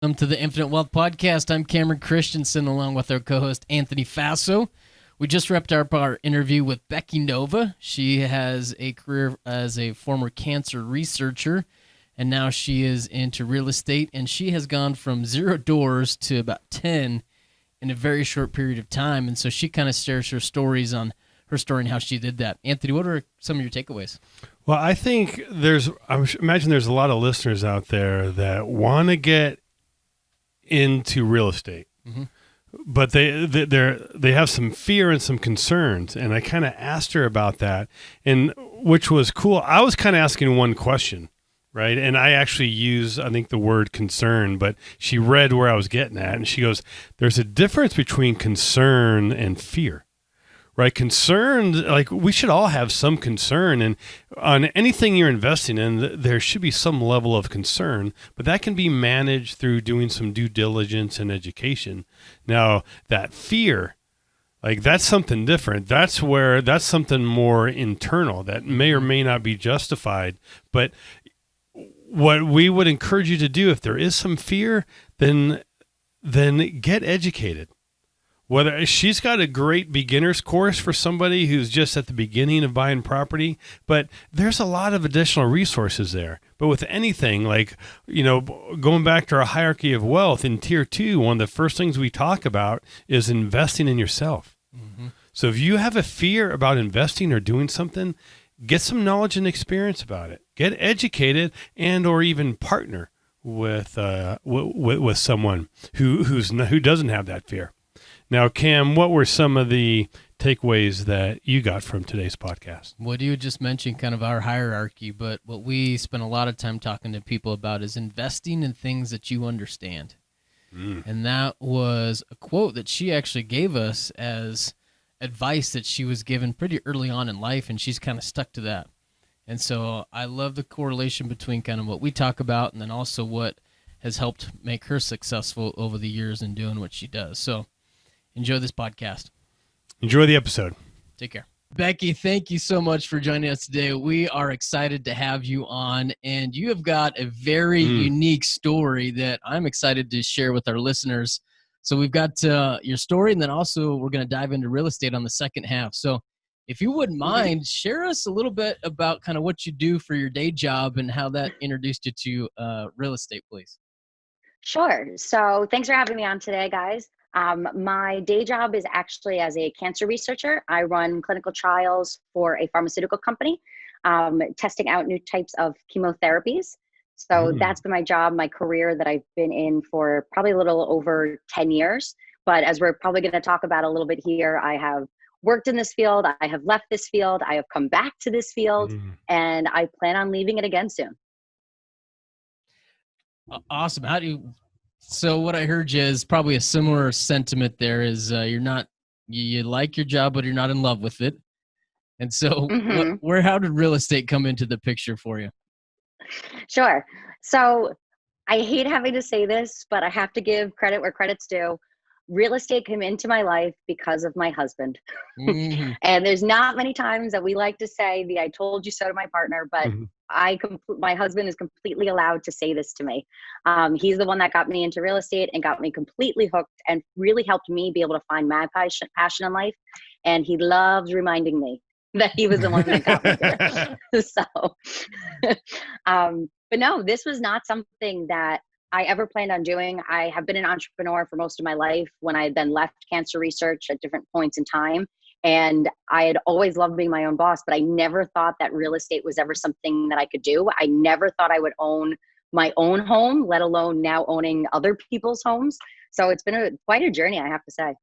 Welcome to the Infinite Wealth Podcast. I'm Cameron Christensen along with our co-host Anthony Faso. We just wrapped up our interview with Becky Nova. She has a career as a former cancer researcher, and now she is into real estate, and she has gone from 0 doors to about 10 in a very short period of time. And so she kind of shares her stories on her story and how she did that. Anthony, what are some of your takeaways? Well, I think I imagine there's a lot of listeners out there that want to get into real estate, but they have some fear and some concerns. And I kind of asked her about that, and which was cool. I was kind of asking one question, right? And I actually use, I think, the word concern, but she read where I was getting at, and she goes, "There's a difference between concern and fear." Right? Concern, like we should all have some concern, and on anything you're investing in, there should be some level of concern, but that can be managed through doing some due diligence and education. Now, that fear, like that's something different. That's something more internal that may or may not be justified. But what we would encourage you to do, if there is some fear, then get educated. Whether she's got a great beginner's course for somebody who's just at the beginning of buying property, but there's a lot of additional resources there. But with anything, like, going back to our hierarchy of wealth in tier 2, one of the first things we talk about is investing in yourself. Mm-hmm. So if you have a fear about investing or doing something, get some knowledge and experience about it. Get educated and or even partner with someone who doesn't have that fear. Now, Cam, what were some of the takeaways that you got from today's podcast? What you just mentioned, kind of our hierarchy, but what we spend a lot of time talking to people about is investing in things that you understand. And that was a quote that she actually gave us as advice that she was given pretty early on in life, and she's kind of stuck to that. And so I love the correlation between kind of what we talk about and then also what has helped make her successful over the years in doing what she does. So enjoy this podcast. Enjoy the episode. Take care. Becky, thank you so much for joining us today. We are excited to have you on, and you have got a very unique story that I'm excited to share with our listeners. So we've got your story, and then also we're going to dive into real estate on the second half. So if you wouldn't mind, share us a little bit about kind of what you do for your day job and how that introduced you to real estate, please. Sure. So thanks for having me on today, guys. My day job is actually as a cancer researcher. I run clinical trials for a pharmaceutical company, testing out new types of chemotherapies. So that's been my job, my career that I've been in for probably a little over 10 years. But as we're probably going to talk about a little bit here, I have worked in this field. I have left this field. I have come back to this field, and I plan on leaving it again soon. Awesome. So what I heard you is probably a similar sentiment there is you like your job, but you're not in love with it. And so how did real estate come into the picture for you? Sure. So I hate having to say this, but I have to give credit where credit's due. Real estate came into my life because of my husband. And there's not many times that we like to say the "I told you so" to my partner, but my husband is completely allowed to say this to me. He's the one that got me into real estate and got me completely hooked and really helped me be able to find my passion in life. And he loves reminding me that he was the one that got me there. But no, this was not something that I ever planned on doing. I have been an entrepreneur for most of my life when I then left cancer research at different points in time. And I had always loved being my own boss, but I never thought that real estate was ever something that I could do. I never thought I would own my own home, let alone now owning other people's homes. So it's been quite a journey, I have to say.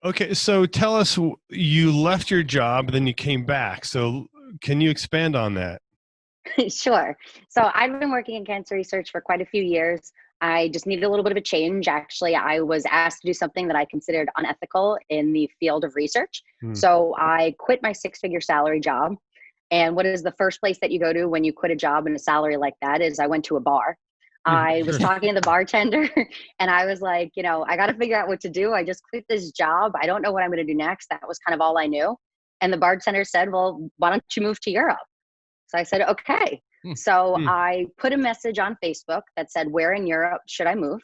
Okay, so tell us, you left your job, then you came back. So can you expand on that? Sure. So I've been working in cancer research for quite a few years. I just needed a little bit of a change. Actually, I was asked to do something that I considered unethical in the field of research. So I quit my 6-figure salary job. And what is the first place that you go to when you quit a job and a salary like that is I went to a bar. I was talking to the bartender and I was like, I got to figure out what to do. I just quit this job. I don't know what I'm going to do next. That was kind of all I knew. And the bartender said, well, why don't you move to Europe? So I said, okay. So I put a message on Facebook that said, where in Europe should I move?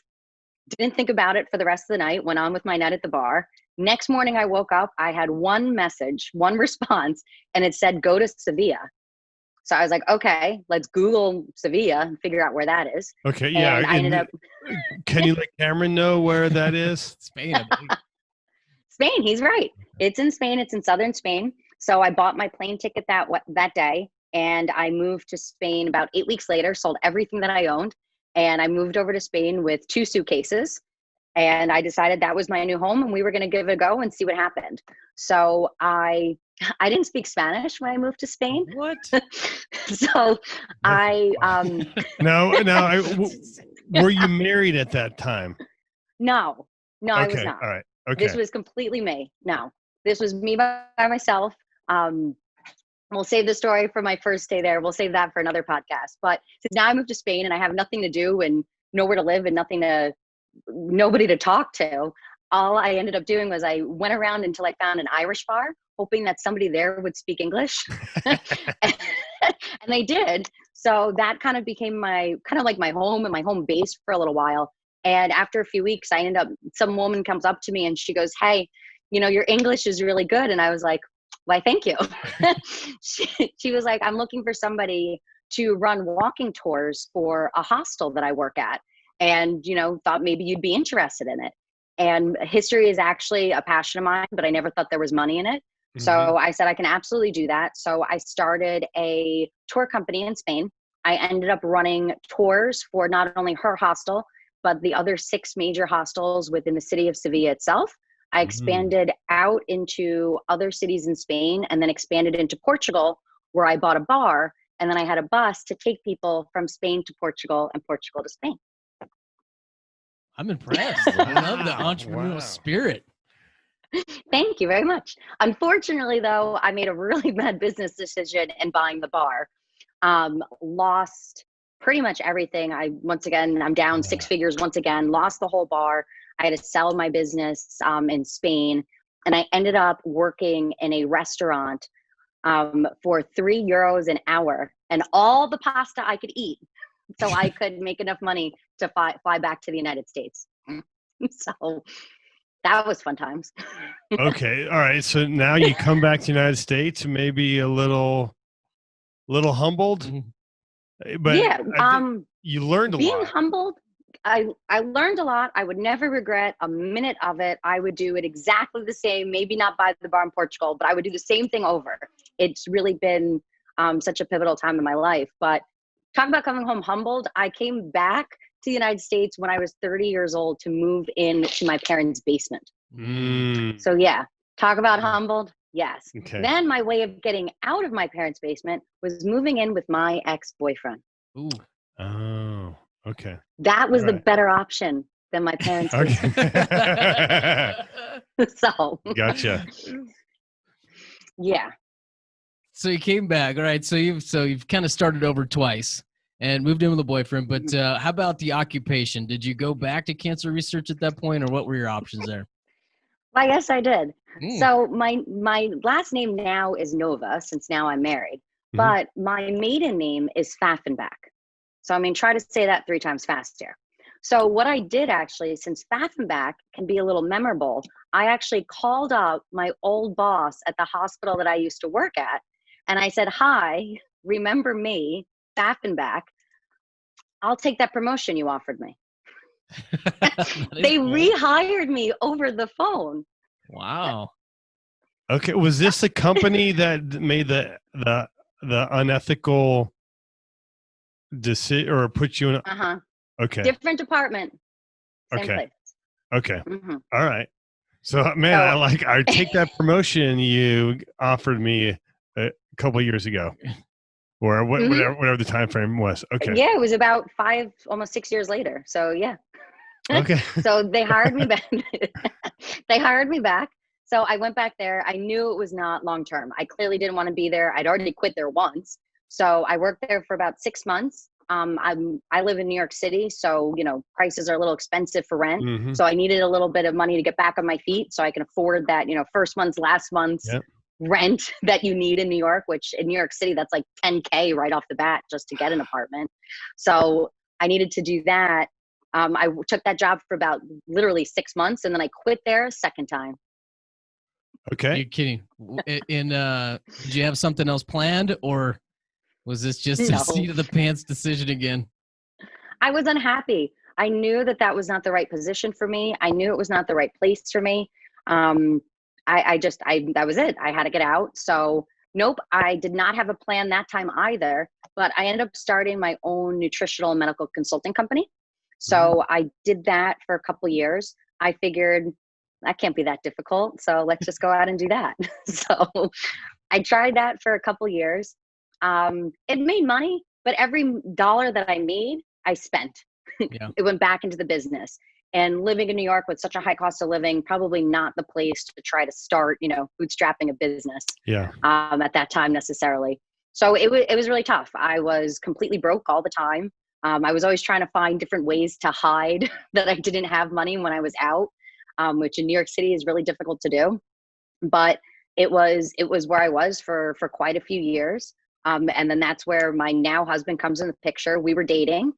Didn't think about it for the rest of the night, went on with my night at the bar. Next morning I woke up, I had one message, one response, and it said, go to Sevilla. So I was like, okay, let's Google Sevilla and figure out where that is. Okay, yeah. And I ended up. Can you let Cameron know where that is? Spain, I believe. Spain, he's right. It's in Spain. It's in southern Spain. So I bought my plane ticket that day, and I moved to Spain about 8 weeks later, sold everything that I owned, and I moved over to Spain with 2 suitcases. And I decided that was my new home, and we were going to give it a go and see what happened. So I didn't speak Spanish when I moved to Spain. What? So were you married at that time? No, okay, I was not. All right. Okay. This was completely me. No, this was me by myself. We'll save the story for my first day there. We'll save that for another podcast. But since now I moved to Spain and I have nothing to do and nowhere to live and nobody to talk to, all I ended up doing was I went around until I found an Irish bar, hoping that somebody there would speak English. And they did. So that kind of became my home and my home base for a little while. And after a few weeks, some woman comes up to me and she goes, hey, your English is really good. And I was like, why, thank you. She was like, I'm looking for somebody to run walking tours for a hostel that I work at. And, thought maybe you'd be interested in it. And history is actually a passion of mine, but I never thought there was money in it. Mm-hmm. So I said, I can absolutely do that. So I started a tour company in Spain. I ended up running tours for not only her hostel, but the other 6 major hostels within the city of Sevilla itself. I expanded out into other cities in Spain and then expanded into Portugal, where I bought a bar. And then I had a bus to take people from Spain to Portugal and Portugal to Spain. I'm impressed. I love the entrepreneurial spirit. Thank you very much. Unfortunately, though, I made a really bad business decision in buying the bar. Lost pretty much everything. I'm down 6 figures once again, lost the whole bar. I had to sell my business in Spain. And I ended up working in a restaurant for €3 an hour and all the pasta I could eat. So I could make enough money to fly back to the United States. So that was fun times. Okay. All right. So now you come back to the United States, maybe a little humbled, but yeah, you learned a lot. Being humbled, I learned a lot. I would never regret a minute of it. I would do it exactly the same, maybe not buy the bar in Portugal, but I would do the same thing over. It's really been such a pivotal time in my life. But talk about coming home humbled. I came back to the United States when I was 30 years old to move into my parents' basement. So yeah, talk about humbled. Yes. Okay. Then my way of getting out of my parents' basement was moving in with my ex-boyfriend. Ooh. Oh, okay. That was the better option than my parents' basement. So. Gotcha. Yeah. So you came back. All right. So you've kind of started over twice and moved in with a boyfriend. But how about the occupation? Did you go back to cancer research at that point, or what were your options there? Well, yes, I did. So my last name now is Nova, since now I'm married. But my maiden name is Pfaffenbach. So try to say that 3 times faster. So what I did actually, since Pfaffenbach can be a little memorable, I actually called up my old boss at the hospital that I used to work at. And I said, hi, remember me, Pfaffenbach? I'll take that promotion you offered me. They rehired me over the phone. Wow. Okay. Was this a company that made the unethical decision or put you in? Okay. Different department. Same place. Okay. All right. So, man, I take that promotion you offered me a couple of years ago, or whatever the time frame was. Okay. Yeah, it was about 5, almost 6 years later. So yeah. Okay. So they hired me back. So I went back there. I knew it was not long term. I clearly didn't want to be there. I'd already quit there once. So I worked there for about 6 months. I live in New York City, so prices are a little expensive for rent. So I needed a little bit of money to get back on my feet, so I can afford that. First month's, last month's. Yep. rent that you need in New York, which in New York City, that's like $10K right off the bat just to get an apartment. So I needed to do that. I took that job for about literally 6 months, and then I quit there a second time. Okay. You're kidding. Did you have something else planned, or was this just a seat of the pants decision again? I was unhappy. I knew that was not the right position for me. I knew it was not the right place for me. That was it. I had to get out. So nope, I did not have a plan that time either, but I ended up starting my own nutritional medical consulting company. So I did that for a couple of years. I figured that can't be that difficult. So let's just go out and do that. So I tried that for a couple of years. It made money, but every dollar that I made, I spent. Yeah. It went back into the business. And living in New York with such a high cost of living, probably not the place to try to start, bootstrapping a business. Yeah. At that time necessarily. So it was really tough. I was completely broke all the time. I was always trying to find different ways to hide that I didn't have money when I was out, which in New York City is really difficult to do. But it was where I was for quite a few years. And then that's where my now husband comes in the picture. We were dating.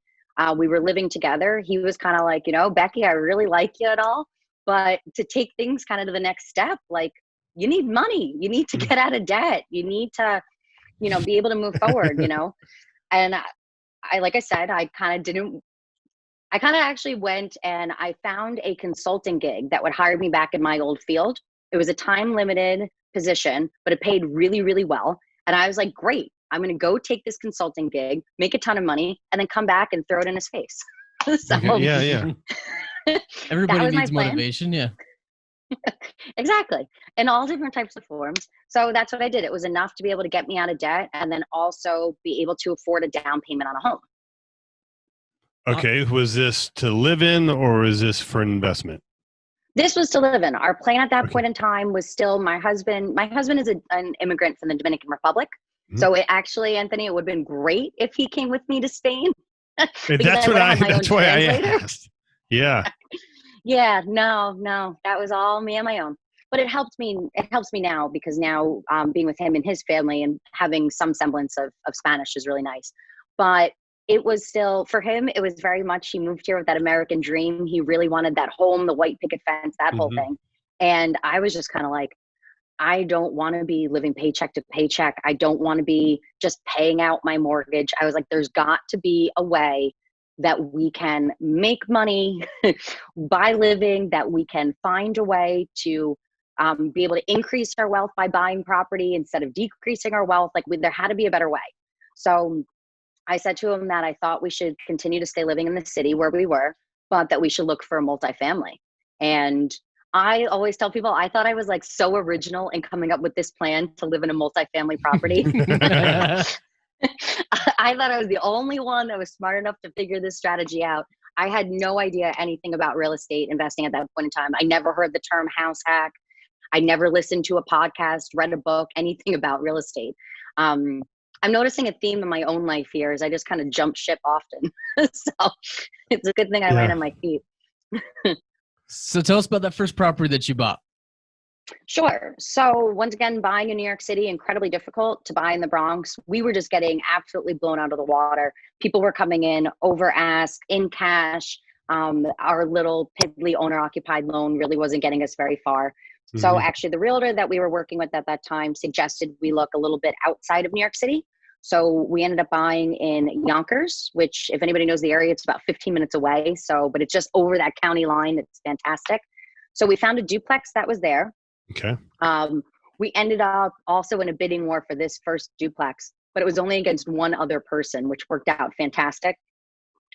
We were living together. He was kind of like, Becky, I really like you and all, but to take things kind of to the next step, like you need money, you need to get out of debt. You need to, be able to move forward, and like I said, I kind of actually went and I found a consulting gig that would hire me back in my old field. It was a time limited position, but it paid really, really well. And I was like, great, I'm going to go take this consulting gig, make a ton of money, and then come back and throw it in his face. So, yeah. Everybody needs motivation. Yeah. Exactly. In all different types of forms. So that's what I did. It was enough to be able to get me out of debt and then also be able to afford a down payment on a home. Okay. Was this to live in or is this for an investment? This was to live in. Our plan at that point in time was still my husband is an immigrant from the Dominican Republic. Mm-hmm. So Anthony, it would have been great if he came with me to Spain. That's why I asked. Yeah. Yeah, no, that was all me on my own. But it helps me now because now being with him and his family and having some semblance of Spanish is really nice. But it was still, for him, it was very much, he moved here with that American dream. He really wanted that home, the white picket fence, that whole thing. And I was just kind of like, I don't want to be living paycheck to paycheck. I don't want to be just paying out my mortgage. I was like, there's got to be a way that we can make money by living, that we can find a way to be able to increase our wealth by buying property instead of decreasing our wealth. Like there had to be a better way. So I said to him that I thought we should continue to stay living in the city where we were, but that we should look for a multifamily. And I always tell people, I thought I was like so original in coming up with this plan to live in a multifamily property. I thought I was the only one that was smart enough to figure this strategy out. I had no idea anything about real estate investing at that point in time. I never heard the term house hack. I never listened to a podcast, read a book, anything about real estate. I'm noticing a theme in my own life here is I just kind of jump ship often. So it's a good thing I land on my feet. So tell us about that first property that you bought. Sure. So once again, buying in New York City, incredibly difficult to buy in the Bronx. We were just getting absolutely blown out of the water. People were coming in over ask, in cash. Our little piddly owner-occupied loan really wasn't getting us very far. Mm-hmm. So actually the realtor that we were working with at that time suggested we look a little bit outside of New York City. So we ended up buying in Yonkers, which if anybody knows the area, it's about 15 minutes away. But it's just over that county line. It's fantastic. So we found a duplex that was there. Okay. We ended up also in a bidding war for this first duplex, but it was only against one other person, which worked out fantastic.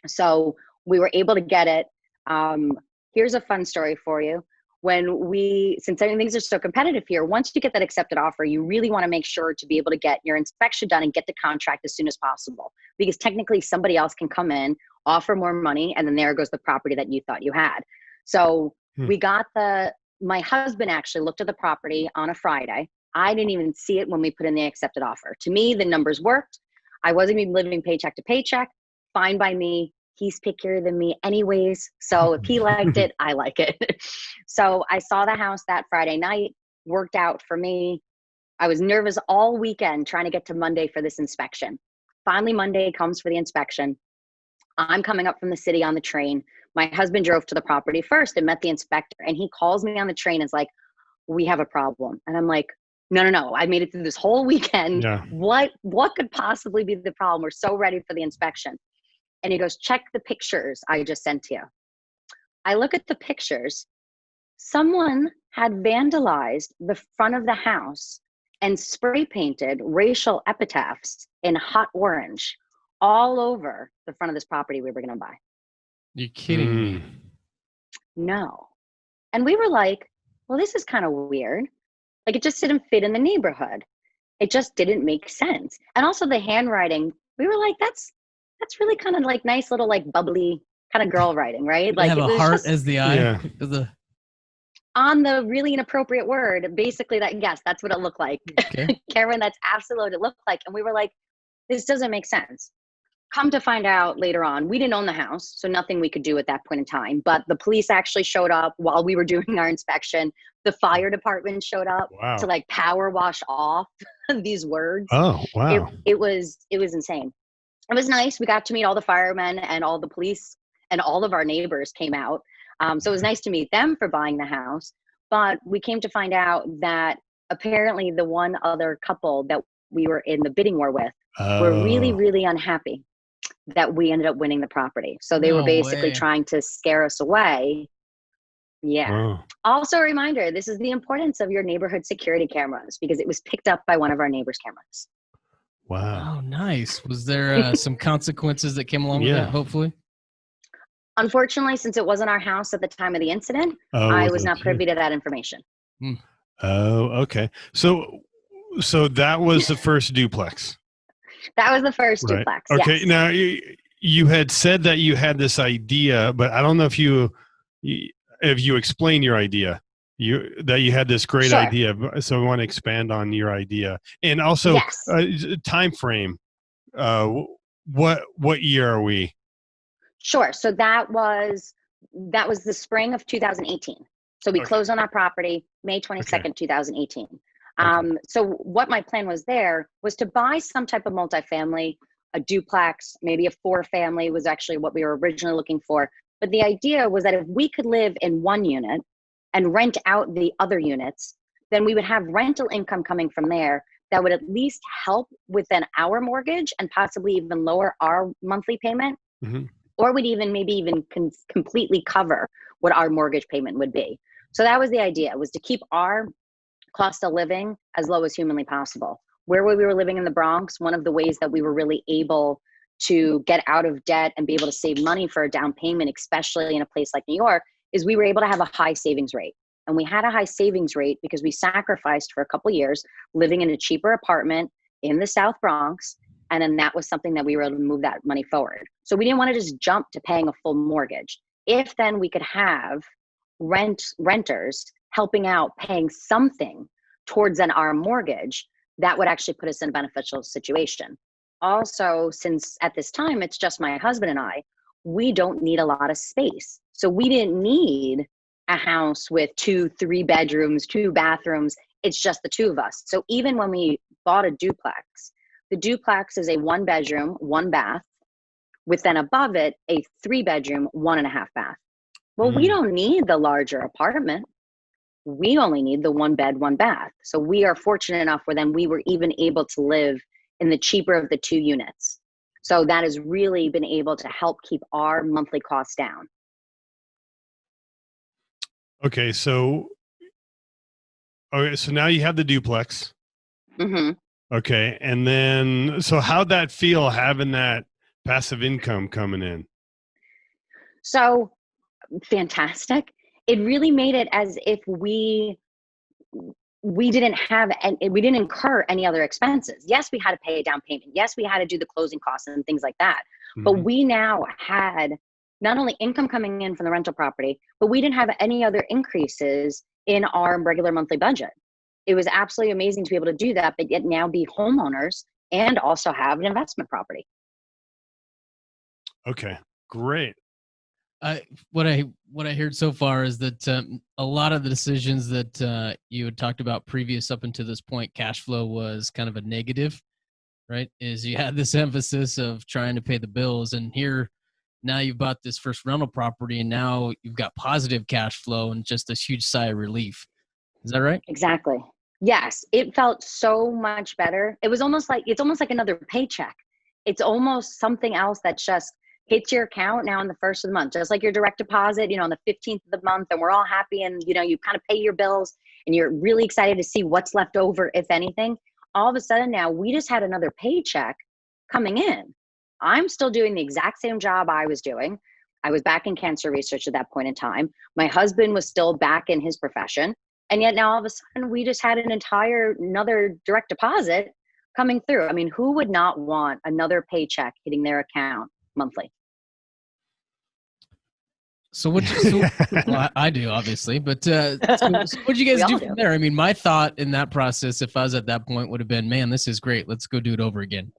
So we were able to get it. Here's a fun story for you. Since things are so competitive here, once you get that accepted offer, you really want to make sure to be able to get your inspection done and get the contract as soon as possible, because technically somebody else can come in, offer more money, and then there goes the property that you thought you had. So we got my husband actually looked at the property on a Friday. I didn't even see it when we put in the accepted offer. To me, the numbers worked. I wasn't even living paycheck to paycheck. Fine by me. He's pickier than me anyways. So if he liked it, I like it. So I saw the house that Friday night, worked out for me. I was nervous all weekend trying to get to Monday for this inspection. Finally, Monday comes for the inspection. I'm coming up from the city on the train. My husband drove to the property first and met the inspector, and he calls me on the train and is like, we have a problem. And I'm like, no, I made it through this whole weekend. Yeah. What could possibly be the problem? We're so ready for the inspection. And he goes, check the pictures I just sent to you. I look at the pictures. Someone had vandalized the front of the house and spray painted racial epitaphs in hot orange all over the front of this property we were going to buy. You're kidding me. No. And we were like, well, this is kind of weird. Like, it just didn't fit in the neighborhood. It just didn't make sense. And also the handwriting, we were like, that's really kind of like nice little like bubbly kind of girl writing, right? Like, have a heart as the eye. Yeah. On the really inappropriate word, basically that's what it looked like. Okay. Karen, that's absolutely what it looked like. And we were like, this doesn't make sense. Come to find out later on, we didn't own the house, so nothing we could do at that point in time. But the police actually showed up while we were doing our inspection. The fire department showed up to like power wash off these words. Oh, wow. It was insane. It was nice. We got to meet all the firemen and all the police, and all of our neighbors came out. So it was nice to meet them for buying the house. But we came to find out that apparently the one other couple that we were in the bidding war with were really, really unhappy that we ended up winning the property. So they were basically trying to scare us away. Yeah. Wow. Also a reminder, this is the importance of your neighborhood security cameras, because it was picked up by one of our neighbors' cameras. Wow. Oh, nice. Was there some consequences that came along with that, hopefully? Unfortunately, since it wasn't our house at the time of the incident, I was not privy to that information. Oh, okay. So that was the first duplex. That was the first duplex. Okay. Yes. Now you had said that you had this idea, but I don't know if you explain your idea. That you had this great idea. So I want to expand on your idea, and also time frame. What year are we? Sure. So that was the spring of 2018. So we closed on that property May 22nd, 2018. So what my plan was there was to buy some type of multifamily, a duplex, maybe a 4-family was actually what we were originally looking for. But the idea was that if we could live in one unit and rent out the other units, then we would have rental income coming from there that would at least help within our mortgage and possibly even lower our monthly payment. Mm-hmm. Or would maybe completely cover what our mortgage payment would be. So that was the idea, was to keep our cost of living as low as humanly possible. Where we were living in the Bronx, one of the ways that we were really able to get out of debt and be able to save money for a down payment, especially in a place like New York, is we were able to have a high savings rate. And we had a high savings rate because we sacrificed for a couple of years living in a cheaper apartment in the South Bronx. And then that was something that we were able to move that money forward. So we didn't want to just jump to paying a full mortgage. If then we could have renters helping out, paying something towards our mortgage, that would actually put us in a beneficial situation. Also, since at this time, it's just my husband and I, we don't need a lot of space. So we didn't need a house with 2-3 bedrooms, 2 bathrooms. It's just the two of us. So even when we bought a duplex, the duplex is a 1-bedroom, 1 bath, with then above it, a 3-bedroom, 1.5 bath. Well, we don't need the larger apartment. We only need the 1 bed, 1 bath. So we are fortunate enough where then we were even able to live in the cheaper of the 2 units. So that has really been able to help keep our monthly costs down. Okay, so now you have the duplex. Mm-hmm. Okay, and then so how'd that feel having that passive income coming in? So fantastic. It really made it as if we didn't have we didn't incur any other expenses. Yes, we had to pay a down payment. Yes, we had to do the closing costs and things like that. Mm-hmm. But we now had not only income coming in from the rental property, but we didn't have any other increases in our regular monthly budget. It was absolutely amazing to be able to do that, but yet now be homeowners and also have an investment property. Okay, great. What I heard so far is that a lot of the decisions that you had talked about previous up until this point, cash flow was kind of a negative, right? Is you had this emphasis of trying to pay the bills, and here now you've bought this first rental property, and now you've got positive cash flow and just this huge sigh of relief. Is that right? Exactly. Yes, it felt so much better. It's almost like another paycheck. It's almost something else that just hits your account now on the first of the month, just like your direct deposit, on the 15th of the month, and we're all happy, and you kind of pay your bills and you're really excited to see what's left over, if anything. All of a sudden now we just had another paycheck coming in. I'm still doing the exact same job I was doing. I was back in cancer research at that point in time. My husband was still back in his profession. And yet now all of a sudden we just had another direct deposit coming through. I mean, who would not want another paycheck hitting their account monthly? So well, I do, obviously, but so what did you guys do from there? I mean, my thought in that process, if I was at that point, would have been, man, this is great. Let's go do it over again.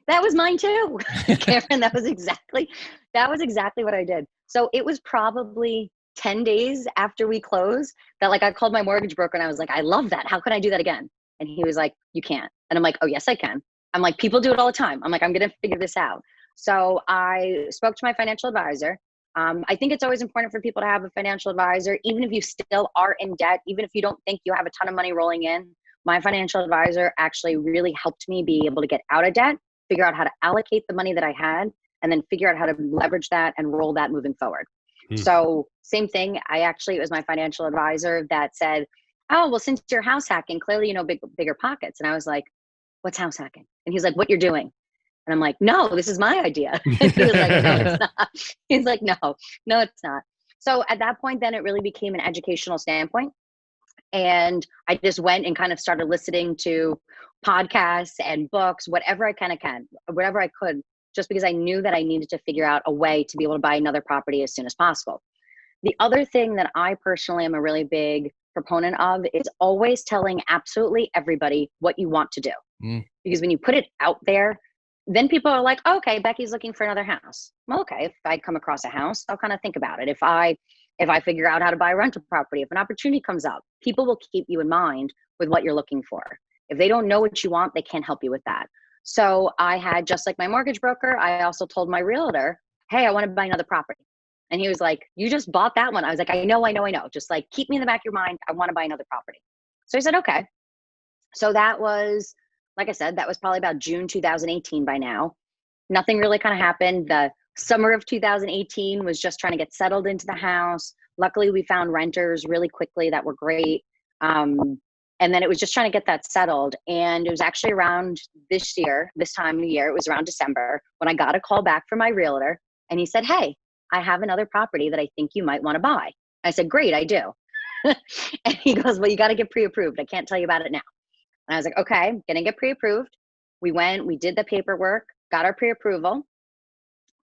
That was mine too, Karen. That was exactly what I did. So it was probably 10 days after we closed that I called my mortgage broker and I was like, I love that. How can I do that again? And he was like, you can't. And I'm like, oh, yes, I can. I'm like, people do it all the time. I'm like, I'm going to figure this out. So I spoke to my financial advisor. I think it's always important for people to have a financial advisor, even if you still are in debt, even if you don't think you have a ton of money rolling in. My financial advisor actually really helped me be able to get out of debt, figure out how to allocate the money that I had, and then figure out how to leverage that and roll that moving forward. So same thing. It was my financial advisor that said, oh, well, since you're house hacking, clearly, bigger pockets. And I was like, what's house hacking? And he's like, what you're doing. And I'm like, no, this is my idea. And he was like, no, it's not. He's like, no, it's not. So at that point, then it really became an educational standpoint. And I just went and kind of started listening to podcasts and books, whatever I whatever I could, just because I knew that I needed to figure out a way to be able to buy another property as soon as possible. The other thing that I personally am a really big proponent of is always telling absolutely everybody what you want to do. Because when you put it out there, then people are like, okay, Becky's looking for another house. Well, okay, if I come across a house, I'll kind of think about it. If I figure out how to buy a rental property, if an opportunity comes up, people will keep you in mind with what you're looking for. If they don't know what you want, they can't help you with that. So I had, just like my mortgage broker, I also told my realtor, hey, I want to buy another property. And he was like, you just bought that one. I was like, I know. Just keep me in the back of your mind. I want to buy another property. So he said, okay. So that was, like I said, that was probably about June 2018 by now. Nothing really kind of happened. The summer of 2018 was just trying to get settled into the house. Luckily, we found renters really quickly that were great. And then it was just trying to get that settled. And it was actually around this time of year, it was around December, when I got a call back from my realtor. And he said, hey, I have another property that I think you might want to buy. I said, great, I do. And he goes, well, you got to get pre-approved. I can't tell you about it now. And I was like, okay, I'm going to get pre-approved. We went, we did the paperwork, got our pre-approval.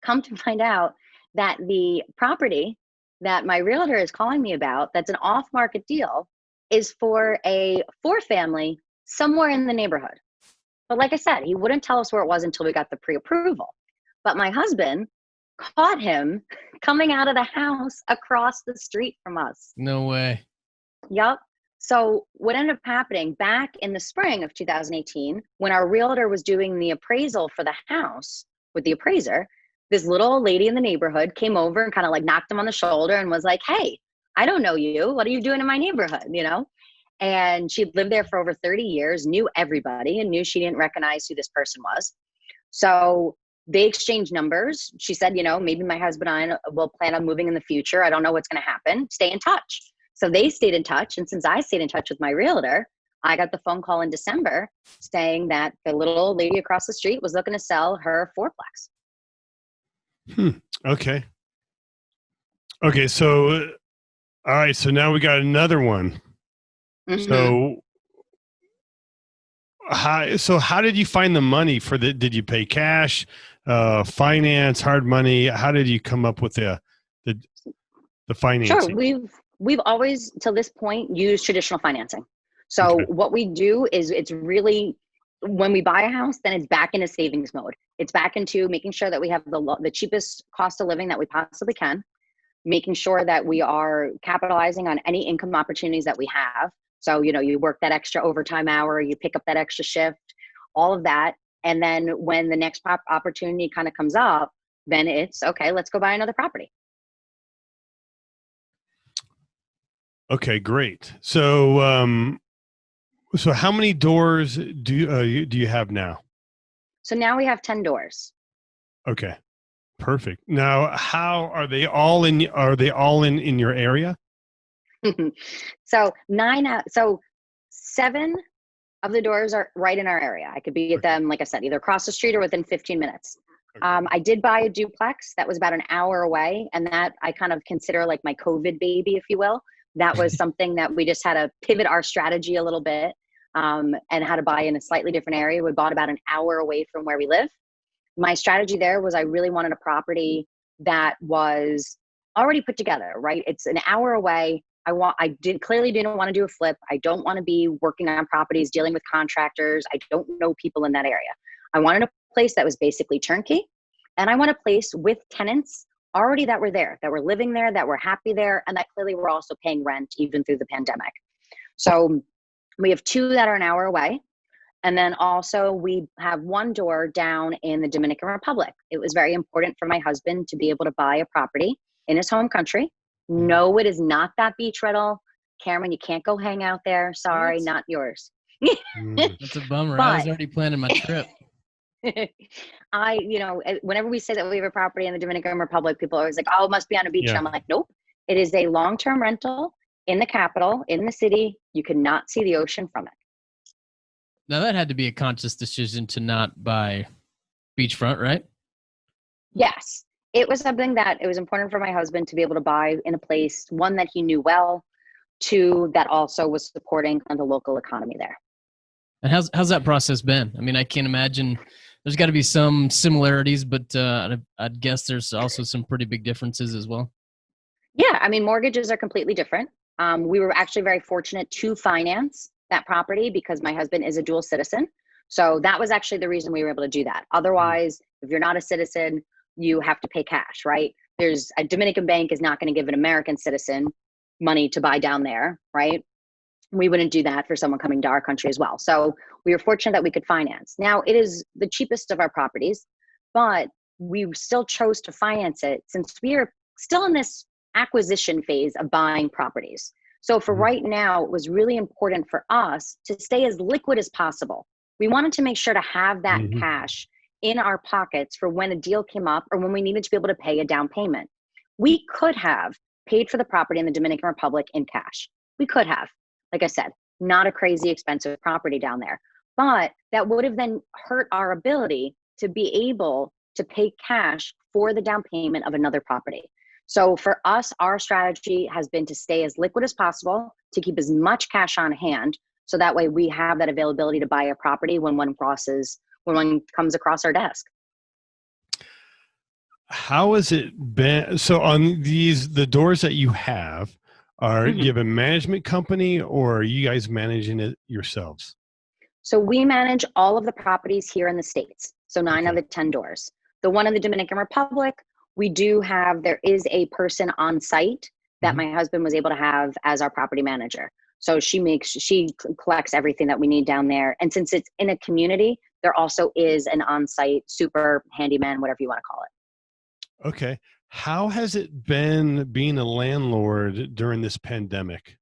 Come to find out that the property that my realtor is calling me about, that's an off-market deal, is for a 4-family somewhere in the neighborhood. But like I said, he wouldn't tell us where it was until we got the pre-approval. But my husband caught him coming out of the house across the street from us. No way. Yup. So what ended up happening back in the spring of 2018, when our realtor was doing the appraisal for the house with the appraiser, this little old lady in the neighborhood came over and kind of knocked him on the shoulder and was like, hey, I don't know you. What are you doing in my neighborhood? And she'd lived there for over 30 years, knew everybody, and knew she didn't recognize who this person was. So they exchanged numbers. She said, maybe my husband and I will plan on moving in the future. I don't know what's going to happen. Stay in touch. So they stayed in touch. And since I stayed in touch with my realtor, I got the phone call in December saying that the little old lady across the street was looking to sell her 4-plex. Okay. So, all right. So now we got another one. Mm-hmm. So how did you find the money for did you pay cash, finance, hard money? How did you come up with the financing? Sure. We've always, till this point, used traditional financing. So What we do is it's really when we buy a house, then it's back into savings mode. It's back into making sure that we have the cheapest cost of living that we possibly can, making sure that we are capitalizing on any income opportunities that we have. So, you work that extra overtime hour, you pick up that extra shift, all of that. And then when the next opportunity kind of comes up, then it's okay, let's go buy another property. Okay, great. So, so how many doors do you have now? So now we have 10 doors. Okay, perfect. Now, how are they all in? Are they all in your area? So 7 of the doors are right in our area. I could be at them, like I said, either across the street or within 15 minutes. Okay. I did buy a duplex that was about an hour away, and that I kind of consider like my COVID baby, if you will. That was something that we just had to pivot our strategy a little bit, and had to buy in a slightly different area. We bought about an hour away from where we live. My strategy there was I really wanted a property that was already put together, right? It's an hour away. Clearly didn't want to do a flip. I don't want to be working on properties, dealing with contractors. I don't know people in that area. I wanted a place that was basically turnkey, and I want a place with tenants already that were there, that were living there, that were happy there, and that clearly were also paying rent even through the pandemic. So we have 2 that are an hour away. And then also we have 1 door down in the Dominican Republic. It was very important for my husband to be able to buy a property in his home country. No, it is not that beach rental. Cameron, you can't go hang out there. Sorry, What? not yours. That's a bummer. I was already planning my trip. Whenever we say that we have a property in the Dominican Republic, people are always like, oh, it must be on a beach. Yeah. I'm like, nope. It is a long-term rental in the capital, in the city. You cannot see the ocean from it. Now that had to be a conscious decision to not buy beachfront, right? Yes. It was something that it was important for my husband to be able to buy in a place, 1, that he knew well, 2, that also was supporting the local economy there. And how's that process been? I mean, I can't imagine. There's got to be some similarities, but I'd guess there's also some pretty big differences as well. Yeah, I mean, mortgages are completely different. We were actually very fortunate to finance that property because my husband is a dual citizen. So that was actually the reason we were able to do that. Otherwise, if you're not a citizen, you have to pay cash, right? There's a Dominican bank is not going to give an American citizen money to buy down there, right? We wouldn't do that for someone coming to our country as well. So we were fortunate that we could finance. Now, it is the cheapest of our properties, but we still chose to finance it since we are still in this acquisition phase of buying properties. So for right now, it was really important for us to stay as liquid as possible. We wanted to make sure to have that cash in our pockets for when a deal came up or when we needed to be able to pay a down payment. We could have paid for the property in the Dominican Republic in cash. We could have. Like I said, not a crazy expensive property down there, but that would have then hurt our ability to be able to pay cash for the down payment of another property. So for us, our strategy has been to stay as liquid as possible, to keep as much cash on hand, so that way we have that availability to buy a property when one comes across our desk. How has it been? So on the doors that you have, you have a management company, or are you guys managing it yourselves? So we manage all of the properties here in the States. So 9 of the 10 doors. The one in the Dominican Republic, there is a person on site that my husband was able to have as our property manager. So she collects everything that we need down there. And since it's in a community, there also is an on-site super handyman, whatever you want to call it. Okay. How has it been being a landlord during this pandemic?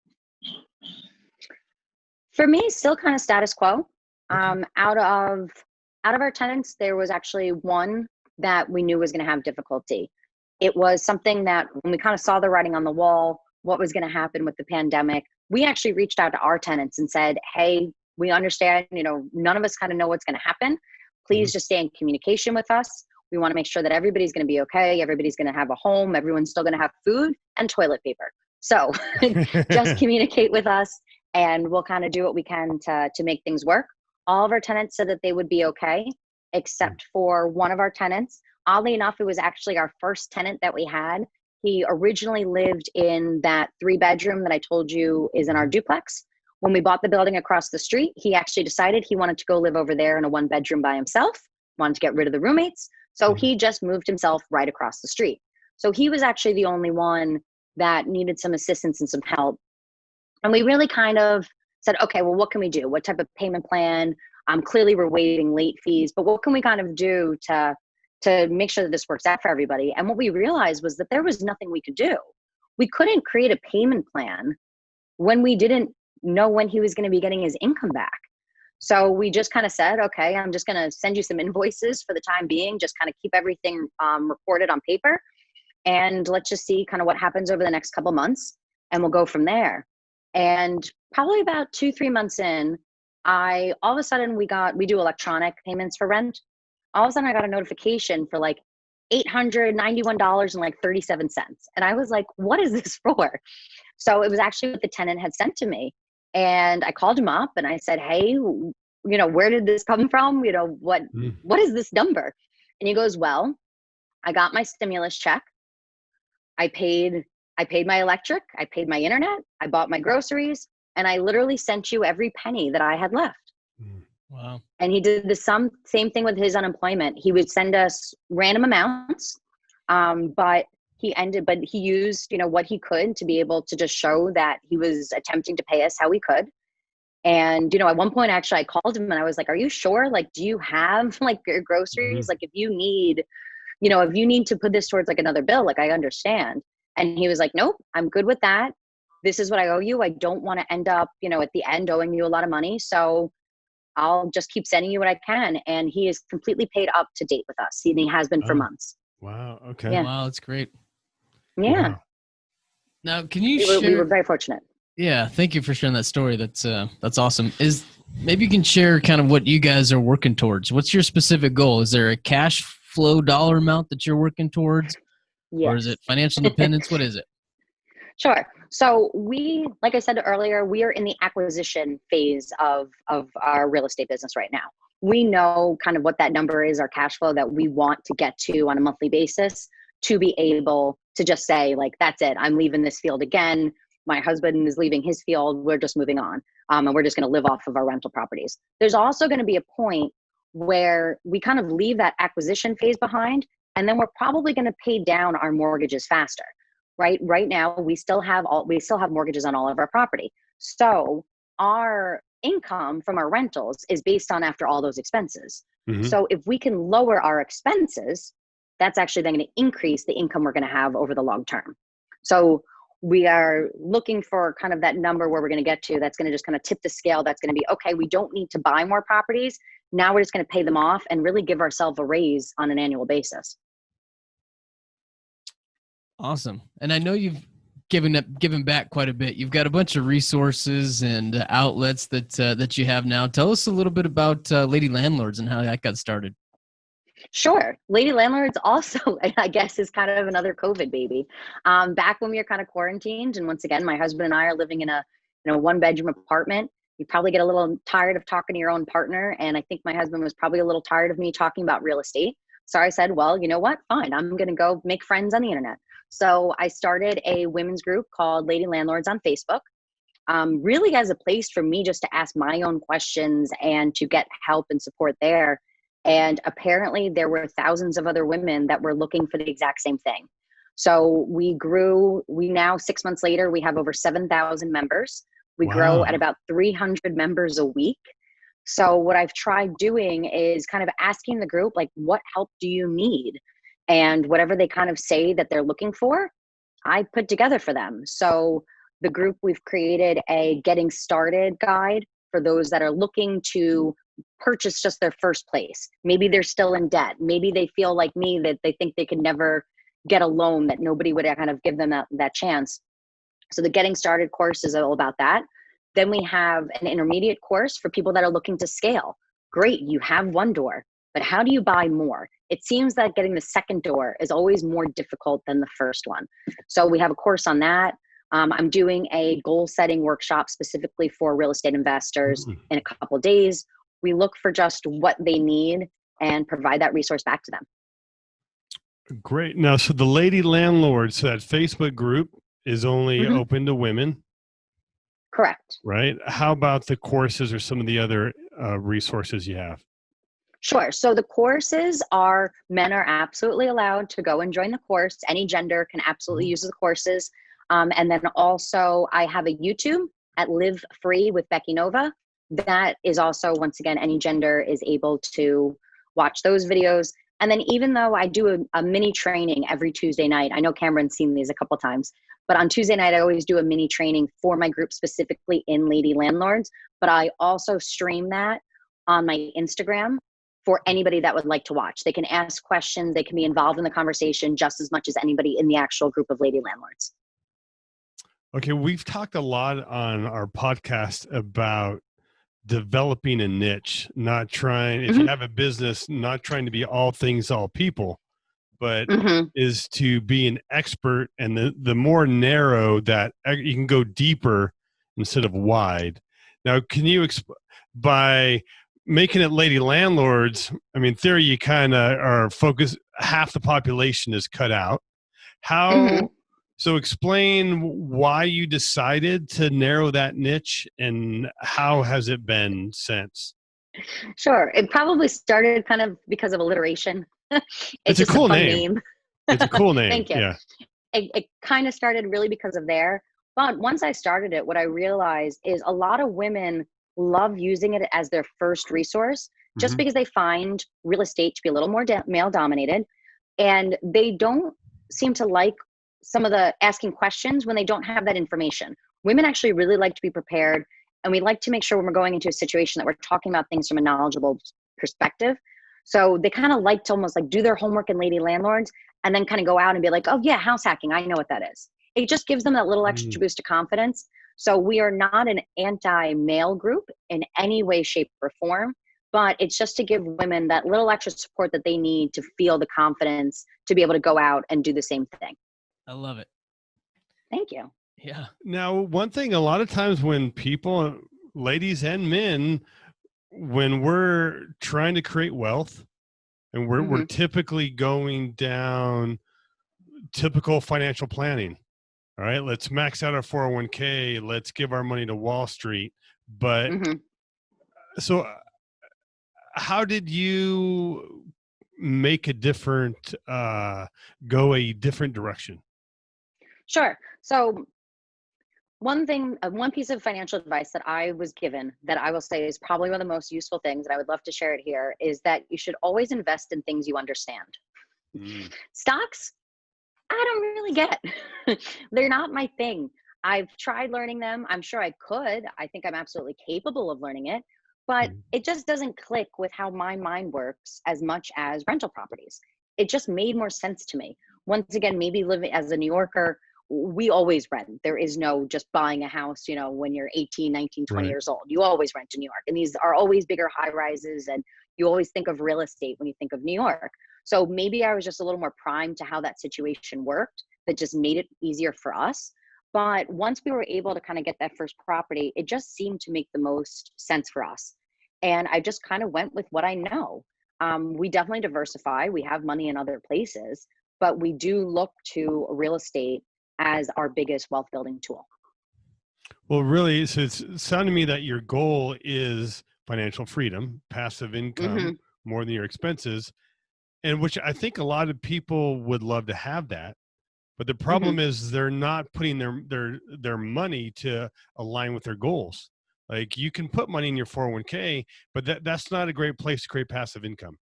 For me, still kind of status quo. Okay. Out of our tenants, there was actually one that we knew was going to have difficulty. It was something that when we kind of saw the writing on the wall, what was going to happen with the pandemic, we actually reached out to our tenants and said, hey, we understand, none of us kind of know what's going to happen. Please just stay in communication with us. We want to make sure that everybody's going to be okay. Everybody's going to have a home. Everyone's still going to have food and toilet paper. So just communicate with us and we'll kind of do what we can to make things work. All of our tenants said that they would be okay, except for one of our tenants. Oddly enough, it was actually our first tenant that we had. He originally lived in that 3-bedroom that I told you is in our duplex. When we bought the building across the street, he actually decided he wanted to go live over there in a 1-bedroom by himself, wanted to get rid of the roommates. So he just moved himself right across the street. So he was actually the only one that needed some assistance and some help. And we really kind of said, okay, well, what can we do? What type of payment plan? Clearly we're waiving late fees, but what can we kind of do to make sure that this works out for everybody? And what we realized was that there was nothing we could do. We couldn't create a payment plan when we didn't know when he was going to be getting his income back. So we just kind of said, okay, I'm just going to send you some invoices for the time being, just kind of keep everything recorded on paper. And let's just see kind of what happens over the next couple months, and we'll go from there. And probably about 2-3 months in, all of a sudden we do electronic payments for rent. All of a sudden I got a notification for like $891.37. And I was like, what is this for? So it was actually what the tenant had sent to me. And I called him up and I said, hey, where did this come from? What is this number? And he goes, well, I got my stimulus check. I paid my electric. I paid my internet. I bought my groceries. And I literally sent you every penny that I had left. Wow. And he did the same thing with his unemployment. He would send us random amounts, but he used, what he could to be able to just show that he was attempting to pay us how he could. And, at one point, actually, I called him and I was like, are you sure? Like, do you have like your groceries? Like, if you need to put this towards like another bill, like I understand. And he was like, nope, I'm good with that. This is what I owe you. I don't want to end up, at the end owing you a lot of money. So I'll just keep sending you what I can. And he is completely paid up to date with us. And he has been for months. Wow. Okay. Yeah. Wow, that's great. Yeah. Wow. Now, can you We share? were very fortunate. Yeah, thank you for sharing that story. That's awesome. Maybe you can share kind of what you guys are working towards. What's your specific goal? Is there a cash flow dollar amount that you're working towards? Yes. Or is it financial independence? What is it? Sure. So like I said earlier, we are in the acquisition phase of our real estate business right now. We know kind of what that number is, our cash flow that we want to get to on a monthly basis to be able to just say like, that's it. I'm leaving this field again. My husband is leaving his field. We're just moving on. And we're just going to live off of our rental properties. There's also going to be a point where we kind of leave that acquisition phase behind, and then we're probably going to pay down our mortgages faster. Right now, we still have mortgages on all of our property. So our income from our rentals is based on after all those expenses. Mm-hmm. So if we can lower our expenses, that's actually then going to increase the income we're going to have over the long term. So we are looking for kind of that number where we're going to get to that's going to just kind of tip the scale. That's going to be, okay, we don't need to buy more properties. Now we're just going to pay them off and really give ourselves a raise on an annual basis. Awesome. And I know you've given back quite a bit. You've got a bunch of resources and outlets that you have now. Tell us a little bit about Lady Landlords and how that got started. Sure. Lady Landlords also, I guess, is kind of another COVID baby. Back when we were kind of quarantined, and once again, my husband and I are living in a 1-bedroom apartment. You probably get a little tired of talking to your own partner, and I think my husband was probably a little tired of me talking about real estate. So I said, well, you know what? Fine. I'm going to go make friends on the internet. So I started a women's group called Lady Landlords on Facebook, really as a place for me just to ask my own questions and to get help and support there. And apparently there were thousands of other women that were looking for the exact same thing. So we grew. We now, 6 months later, we have over 7,000 members. We grow at about 300 members a week. So what I've tried doing is kind of asking the group, like, what help do you need? And whatever they kind of say that they're looking for, I put together for them. So the group, we've created a getting started guide for those that are looking to purchase just their first place. Maybe they're still in debt. Maybe they feel like me that they think they could never get a loan, that nobody would kind of give them that chance. So the getting started course is all about that. Then we have an intermediate course for people that are looking to scale. Great, you have one door, but how do you buy more? It seems that getting the second door is always more difficult than the first one. So we have a course on that. I'm doing a goal setting workshop specifically for real estate investors in a couple of days. We look for just what they need and provide that resource back to them. Great. Now, so the Lady Landlords, so that Facebook group is only open to women. Correct. right? How about the courses or some of the other resources you have? Sure. So the courses are, men are absolutely allowed to go and join the course. Any gender can absolutely use the courses. And then also I have a YouTube at Live Free with Becky Nova. That is also, once again, any gender is able to watch those videos. And then even though I do a mini training every Tuesday night, I know Cameron's seen these a couple times, but on Tuesday night, I always do a mini training for my group, specifically in Lady Landlords. But I also stream that on my Instagram for anybody that would like to watch. They can ask questions. They can be involved in the conversation just as much as anybody in the actual group of Lady Landlords. Okay, we've talked a lot on our podcast about developing a niche, not trying, if you have a business, not trying to be all things, all people, but is to be an expert. And the more narrow that you can go deeper instead of wide. Now, can you by making it Lady Landlords, I mean, in theory, you kind of are focused, half the population is cut out. How, so explain why you decided to narrow that niche and how has it been since? Sure. It probably started kind of because of alliteration. It's a cool name. It's a cool name. Thank you. Yeah. It kind of started really because of there. But once I started it, what I realized is a lot of women love using it as their first resource just because they find real estate to be a little more male dominated. And they don't seem to like some of the asking questions when they don't have that information. Women actually really like to be prepared. And we like to make sure when we're going into a situation that we're talking about things from a knowledgeable perspective. So they kind of like to almost like do their homework in Lady Landlords and then kind of go out and be like, oh yeah, house hacking, I know what that is. It just gives them that little extra boost of confidence. So we are not an anti-male group in any way, shape, or form, but it's just to give women that little extra support that they need to feel the confidence to be able to go out and do the same thing. I love it. Thank you. Yeah. Now, one thing, a lot of times when people, ladies and men, when we're trying to create wealth and we're typically going down typical financial planning. All right, let's max out our 401k. Let's give our money to Wall Street. But so how did you make a different, go a different direction? Sure. So one piece of financial advice that I was given that I will say is probably one of the most useful things, and I would love to share it here, is that you should always invest in things you understand. Stocks, I don't really get. They're not my thing. I've tried learning them. I'm sure I could. I think I'm absolutely capable of learning it, but it just doesn't click with how my mind works as much as rental properties. It just made more sense to me. Once again, maybe living as a New Yorker, we always rent. There is no just buying a house, you know, when you're 18, 19, 20 years old. You always rent in New York. And these are always bigger high rises. And you always think of real estate when you think of New York. So maybe I was just a little more primed to how that situation worked. That just made it easier for us. But once we were able to kind of get that first property, it just seemed to make the most sense for us. And I just kind of went with what I know. We definitely diversify. We have money in other places, but we do look to real estate as our biggest wealth building tool. Well, really, so it's sounding to me that your goal is financial freedom, passive income, more than your expenses, and which I think a lot of people would love to have that. But the problem is they're not putting their money to align with their goals. Like you can put money in your 401k, but that's not a great place to create passive income.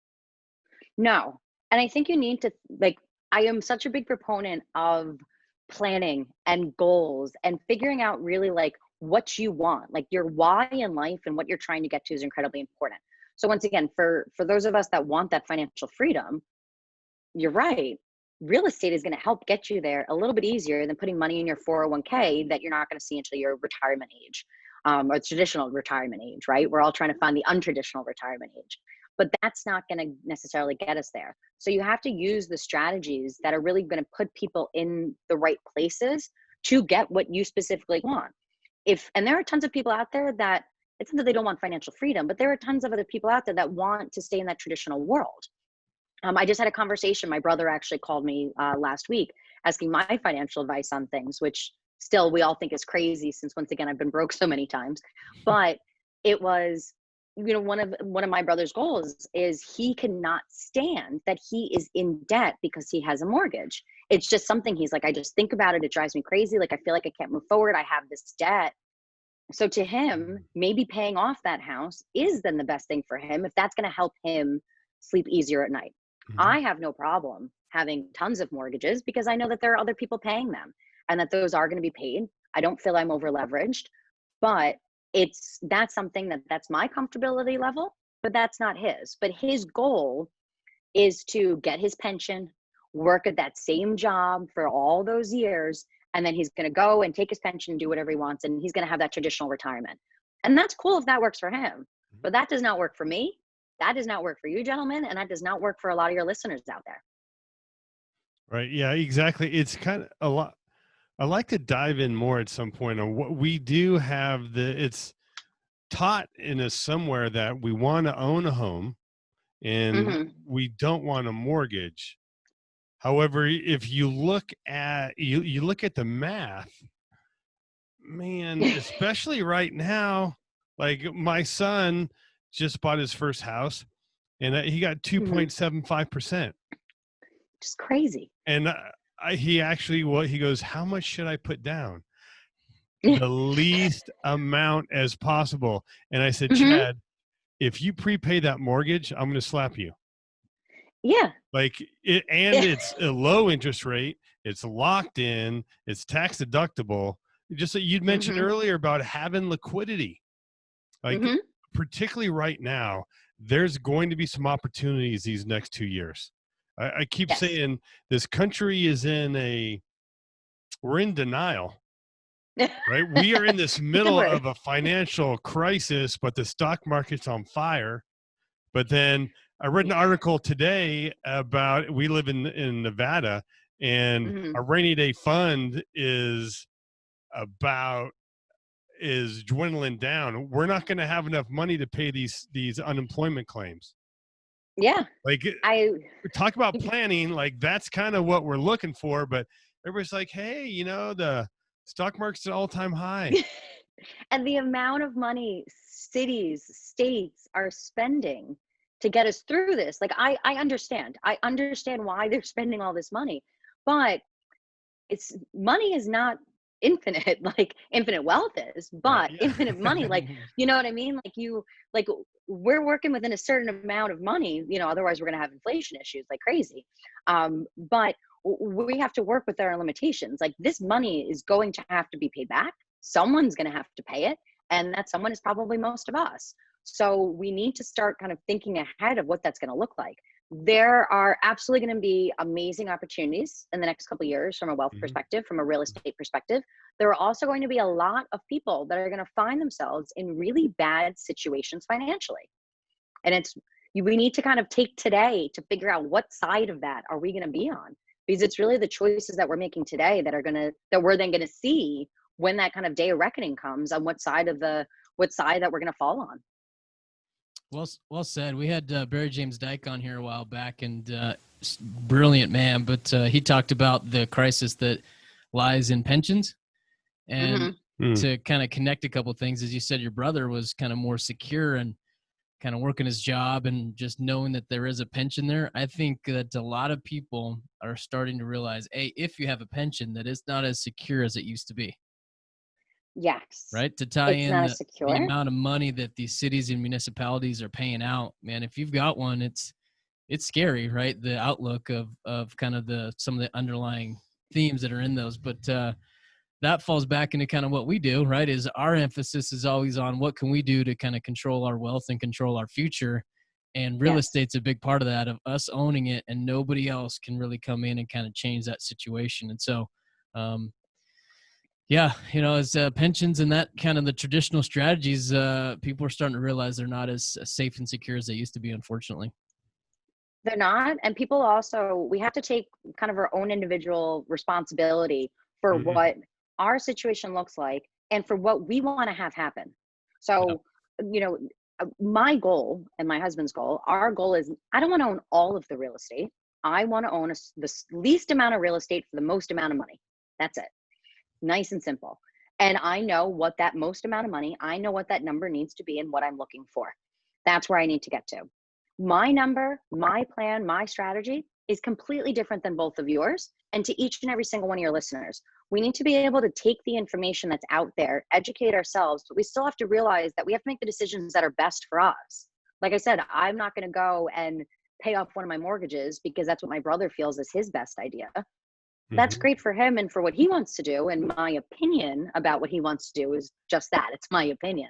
No. And I think you need to, like, I am such a big proponent of planning and goals and figuring out really like what you want, like your why in life and what you're trying to get to is incredibly important. So once again, for those of us that want that financial freedom, you're right. Real estate is going to help get you there a little bit easier than putting money in your 401k that you're not going to see until your retirement age, or traditional retirement age, right? We're all trying to find the untraditional retirement age, but that's not going to necessarily get us there. So you have to use the strategies that are really going to put people in the right places to get what you specifically want. And there are tons of people out there that, it's not that they don't want financial freedom, but there are tons of other people out there that want to stay in that traditional world. I just had a conversation. My brother actually called me last week asking my financial advice on things, which still we all think is crazy since, once again, I've been broke so many times. But it was, one of my brother's goals is he cannot stand that he is in debt because he has a mortgage. It's just something he's like, I just think about it. It drives me crazy. Like, I feel like I can't move forward. I have this debt. So to him, maybe paying off that house is then the best thing for him if that's going to help him sleep easier at night. I have no problem having tons of mortgages because I know that there are other people paying them and that those are going to be paid. I don't feel I'm over leveraged, but that's something that's my comfortability level, but that's not his. But his goal is to get his pension, work at that same job for all those years, and then he's going to go and take his pension and do whatever he wants, and he's going to have that traditional retirement. And that's cool if that works for him, but that does not work for me. That does not work for you, gentlemen, and that does not work for a lot of your listeners out there. Right. Yeah, exactly. It's kind of a lot. I'd like to dive in more at some point on what we do have. It's taught in us somewhere that we want to own a home and we don't want a mortgage. However, if you look at you look at the math, man, especially right now, like my son just bought his first house and he got 2.75%. Just crazy. And he goes, how much should I put down? The least amount as possible. And I said, Chad, if you prepay that mortgage, I'm going to slap you. Yeah. It's a low interest rate. It's locked in. It's tax deductible. Just that you'd mentioned earlier about having liquidity. Particularly right now, there's going to be some opportunities these next 2 years. I keep saying this country is we're in denial, right? We are in this middle of a financial crisis, but the stock market's on fire. But then I read an article today about, we live in Nevada, and a rainy day fund is dwindling down. We're not going to have enough money to pay these unemployment claims. Yeah. Talk about planning. Like, that's kind of what we're looking for, but everybody's like, hey, the stock market's at an all-time high. And the amount of money cities, states are spending to get us through this. Like, I understand why they're spending all this money, but money is not infinite, like infinite wealth is, but infinite money, like, you know what I mean? Like we're working within a certain amount of money, otherwise we're going to have inflation issues like crazy. But we have to work with our limitations. Like, this money is going to have to be paid back. Someone's going to have to pay it. And that someone is probably most of us. So we need to start kind of thinking ahead of what that's going to look like. There are absolutely going to be amazing opportunities in the next couple of years from a wealth perspective, from a real estate perspective. There are also going to be a lot of people that are going to find themselves in really bad situations financially. And we need to kind of take today to figure out what side of that are we going to be on, because it's really the choices that we're making today that we're then going to see when that kind of day of reckoning comes, on what side that we're going to fall on. Well said. We had Barry James Dyke on here a while back, and brilliant man, but he talked about the crisis that lies in pensions. And to kind of connect a couple of things, as you said, your brother was kind of more secure and kind of working his job and just knowing that there is a pension there. I think that a lot of people are starting to realize, if you have a pension, that it's not as secure as it used to be. Yes. Right. To tie in the amount of money that these cities and municipalities are paying out, man, if you've got one, it's scary, right? The outlook of kind of some of the underlying themes that are in those. But that falls back into kind of what we do, right? Is our emphasis is always on what can we do to kind of control our wealth and control our future. And real estate's a big part of that, of us owning it, and nobody else can really come in and kind of change that situation. And so, as pensions and that kind of the traditional strategies, people are starting to realize they're not as safe and secure as they used to be, unfortunately. They're not. And people also, we have to take kind of our own individual responsibility for what our situation looks like and for what we want to have happen. So, my goal and my husband's goal, our goal is, I don't want to own all of the real estate. I want to own the least amount of real estate for the most amount of money. That's it. Nice and simple. And I know what that most amount of money, I know what that number needs to be and what I'm looking for. That's where I need to get to. My number, my plan, my strategy is completely different than both of yours and to each and every single one of your listeners. We need to be able to take the information that's out there, educate ourselves, but we still have to realize that we have to make the decisions that are best for us. Like I said, I'm not going to go and pay off one of my mortgages because that's what my brother feels is his best idea. That's great for him and for what he wants to do. And my opinion about what he wants to do is just that. It's my opinion.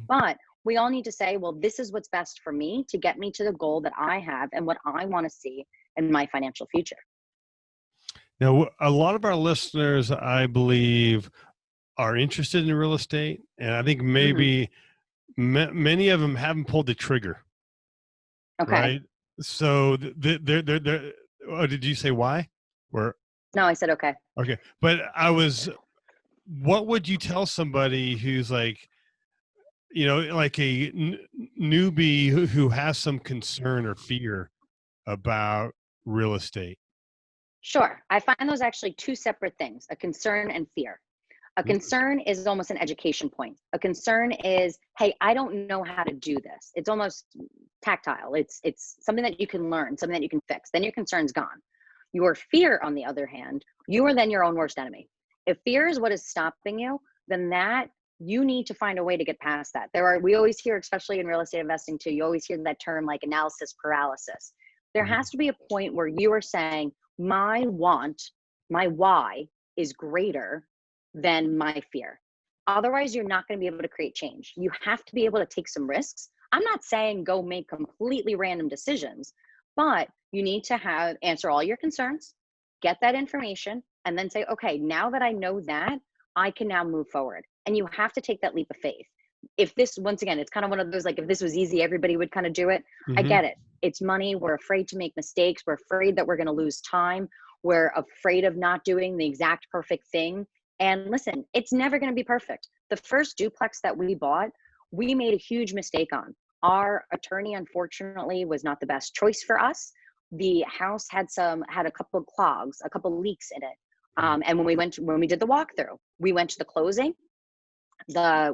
But we all need to say, well, this is what's best for me to get me to the goal that I have and what I want to see in my financial future. Now, a lot of our listeners, I believe, are interested in real estate. And I think maybe many of them haven't pulled the trigger. Okay. Right? So they're oh, did you say why? Or no, I said okay. Okay. But what would you tell somebody who's like, like a newbie who has some concern or fear about real estate? Sure. I find those actually two separate things, a concern and fear. A concern is almost an education point. A concern is, hey, I don't know how to do this. It's almost tactile. It's something that you can learn, something that you can fix. Then your concern's gone. Your fear, on the other hand, you are then your own worst enemy. If fear is what is stopping you, then that you need to find a way to get past that. We always hear, especially in real estate investing too, you always hear that term like analysis paralysis. There has to be a point where you are saying, my want, my why is greater than my fear. Otherwise, you're not going to be able to create change. You have to be able to take some risks. I'm not saying go make completely random decisions, but you need to answer all your concerns, get that information, and then say, okay, now that I know that, I can now move forward. And you have to take that leap of faith. If this, once again, it's kind of one of those, like, if this was easy, everybody would kind of do it. I get it. It's money. We're afraid to make mistakes. We're afraid that we're going to lose time. We're afraid of not doing the exact perfect thing. And listen, it's never going to be perfect. The first duplex that we bought, we made a huge mistake on. Our attorney, unfortunately, was not the best choice for us. The house had a couple of clogs, a couple of leaks in it. And when we did the walkthrough, we went to the closing.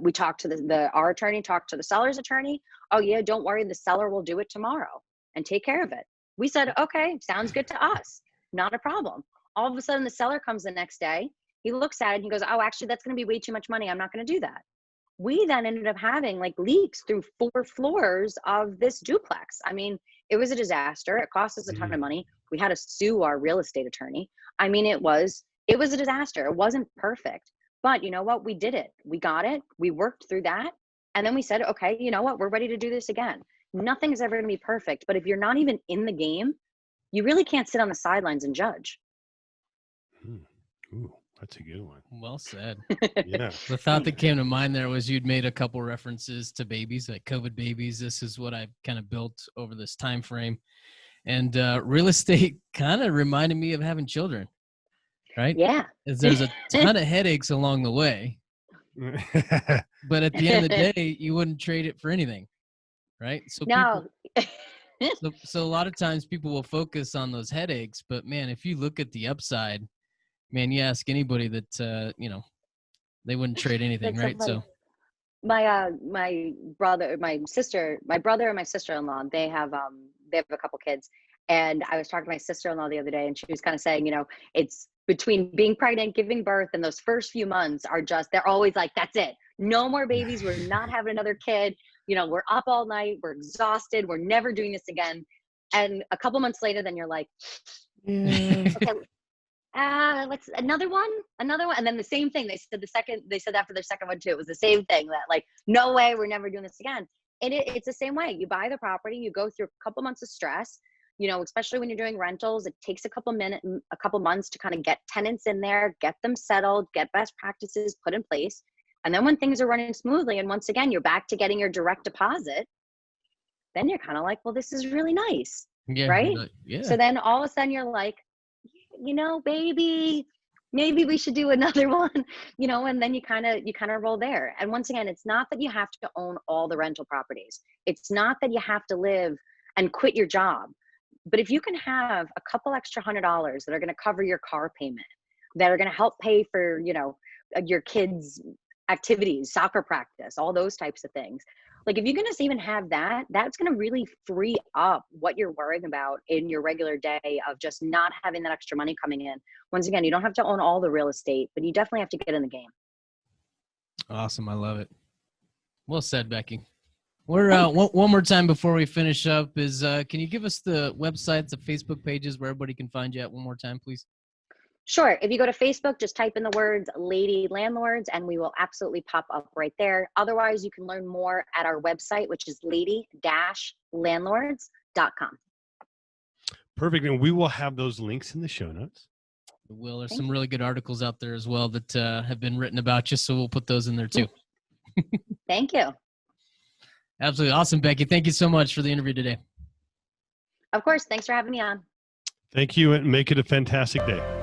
We talked to our attorney, talked to the seller's attorney. Oh yeah, don't worry, the seller will do it tomorrow and take care of it. We said, okay, sounds good to us. Not a problem. All of a sudden the seller comes the next day. He looks at it and he goes, oh, actually that's going to be way too much money. I'm not going to do that. We then ended up having like leaks through 4 floors of this duplex. I mean, it was a disaster. It cost us a ton of money. We had to sue our real estate attorney. I mean, it was a disaster. It wasn't perfect. But you know what? We did it. We got it. We worked through that. And then we said, okay, you know what? We're ready to do this again. Nothing is ever going to be perfect. But if you're not even in the game, you really can't sit on the sidelines and judge. Ooh, that's a good one. Well said. Yeah. The thought that came to mind there was you'd made a couple references to babies, like COVID babies. This is what I've kind of built over this time frame. And real estate kind of reminded me of having children. Right? Yeah. There's a ton of headaches along the way. But at the end of the day, you wouldn't trade it for anything. Right? So no. So a lot of times people will focus on those headaches, but man, if you look at the upside, man, you ask anybody that they wouldn't trade anything, right? So my brother and my sister-in-law, they have a couple kids. And I was talking to my sister-in-law the other day, and she was kind of saying, it's between being pregnant, giving birth, and those first few months they're always like, that's it. No more babies. We're not having another kid. We're up all night. We're exhausted. We're never doing this again. And a couple months later, then you're like, okay, let's another one. And then the same thing. They said that for their second one too. It was the same thing, that like, no way, we're never doing this again. And it's the same way. You buy the property, you go through a couple months of stress. Especially when you're doing rentals, it takes a couple months to kind of get tenants in there, get them settled, get best practices put in place. And then when things are running smoothly, and once again, you're back to getting your direct deposit, then you're kind of like, well, this is really nice. Yeah, right? Yeah. So then all of a sudden you're like, baby, maybe we should do another one, and then you kind of roll there. And once again, it's not that you have to own all the rental properties. It's not that you have to live and quit your job. But if you can have a couple extra $100 that are going to cover your car payment, that are going to help pay for, your kids' activities, soccer practice, all those types of things. Like if you're going to even have that, that's going to really free up what you're worrying about in your regular day of just not having that extra money coming in. Once again, you don't have to own all the real estate, but you definitely have to get in the game. Awesome. I love it. Well said, Becky. We're one more time before we finish up is can you give us the websites, the Facebook pages where everybody can find you at one more time, please? Sure. If you go to Facebook, just type in the words Lady Landlords and we will absolutely pop up right there. Otherwise, you can learn more at our website, which is lady-landlords.com. Perfect. And we will have those links in the show notes. Will, there's some really good articles out there as well that have been written about you, so we'll put those in there too. Thank you. Absolutely. Awesome, Becky. Thank you so much for the interview today. Of course. Thanks for having me on. Thank you, and make it a fantastic day.